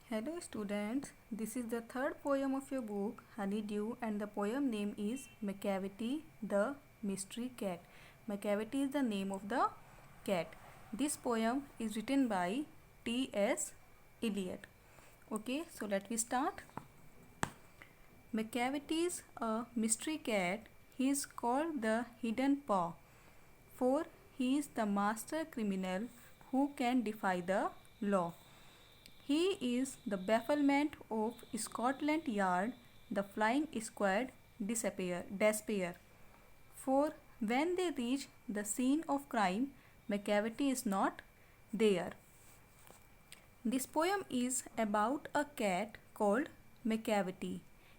Hello students, this is the third poem of your book Honeydew and the poem name is Macavity the Mystery Cat. Macavity is the name of the cat. This poem is written by T.S. Eliot. Okay, so let me start. Macavity is a mystery cat. He is called the Hidden Paw, for he is the master criminal who can defy the law. He is the bafflement of Scotland Yard, the flying squad despair. For when they reach the scene of crime, Macavity is not there. This poem is about a cat called Macavity.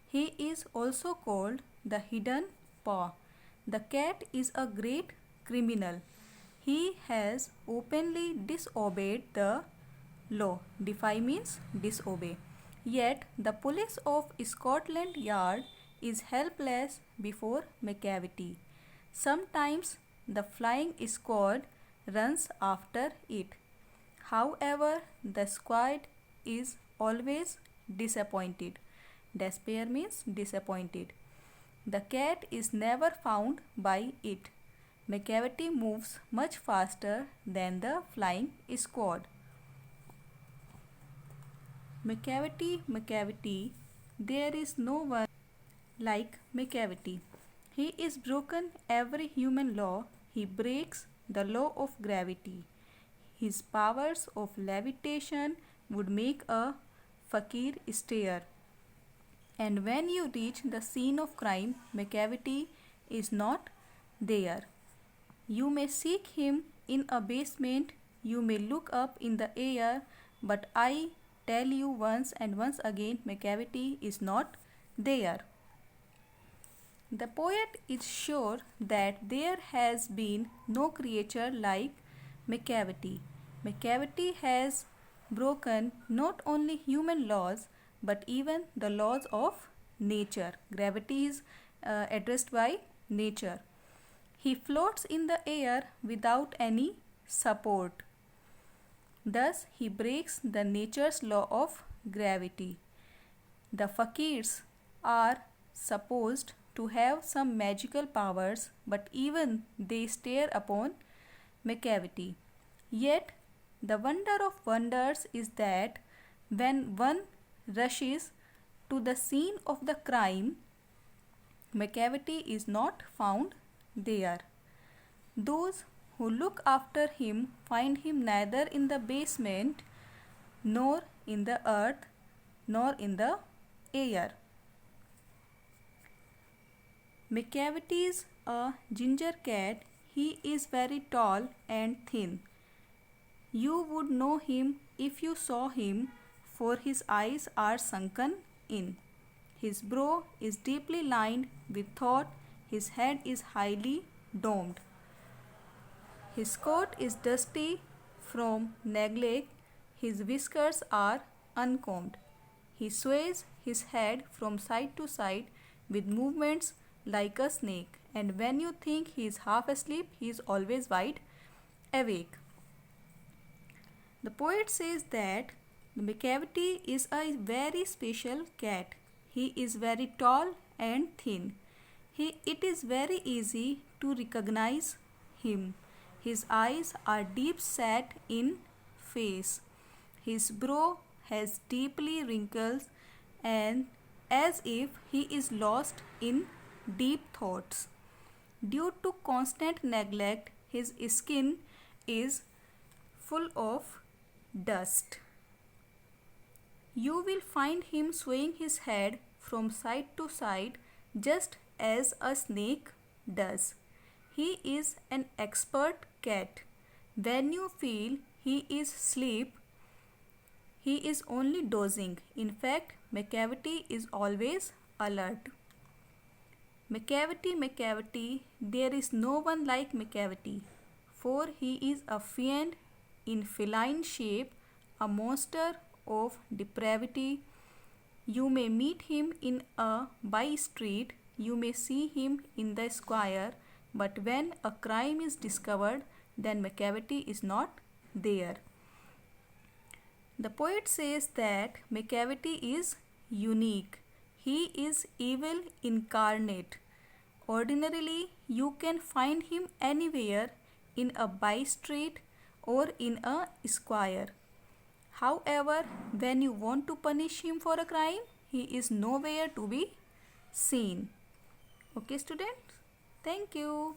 He is also called the Hidden Paw. The cat is a great criminal. He has openly disobeyed the law. Defy means disobey. Yet the police of Scotland Yard is helpless before Macavity. Sometimes the flying squad runs after it. However, the squad is always disappointed. Despair means disappointed. The cat is never found by it. Macavity moves much faster than the flying squad. Macavity, there is no one like Macavity. He is broken every human law. He breaks the law of gravity. His powers of levitation would make a fakir stare. And when you reach the scene of crime, Macavity is not there. You may seek him in a basement, you may look up in the air, but I tell you once and once again, Macavity is not there. The poet is sure that there has been no creature like Macavity. Macavity has broken not only human laws but even the laws of nature. Gravity is addressed by nature. He floats in the air without any support. Thus, he breaks the nature's law of gravity. The fakirs are supposed to have some magical powers, but even they stare upon Macavity. Yet, the wonder of wonders is that when one rushes to the scene of the crime, Macavity is not found there. Those who look after him find him neither in the basement, nor in the earth, nor in the air. Macavity is a ginger cat. He is very tall and thin. You would know him if you saw him, for his eyes are sunken in. His brow is deeply lined with thought. His head is highly domed. His coat is dusty from neglect. His whiskers are uncombed. He sways his head from side to side with movements like a snake, and when you think he is half asleep, he is always wide awake. The poet says that the Macavity is a very special cat. He is very tall and thin. It is very easy to recognize him. His eyes are deep set in face. His brow has deeply wrinkles and as if he is lost in deep thoughts. Due to constant neglect, his skin is full of dust. You will find him swaying his head from side to side just as a snake does. He is an expert cat. When you feel he is asleep, he is only dozing. In fact, Macavity is always alert. Macavity, there is no one like Macavity, for he is a fiend in feline shape, a monster of depravity. You may meet him in a by street, you may see him in the square, but when a crime is discovered, then Macavity is not there. The poet says that Macavity is unique. He is evil incarnate. Ordinarily, you can find him anywhere in a by street or in a square. However, when you want to punish him for a crime, he is nowhere to be seen. Okay, students? Thank you.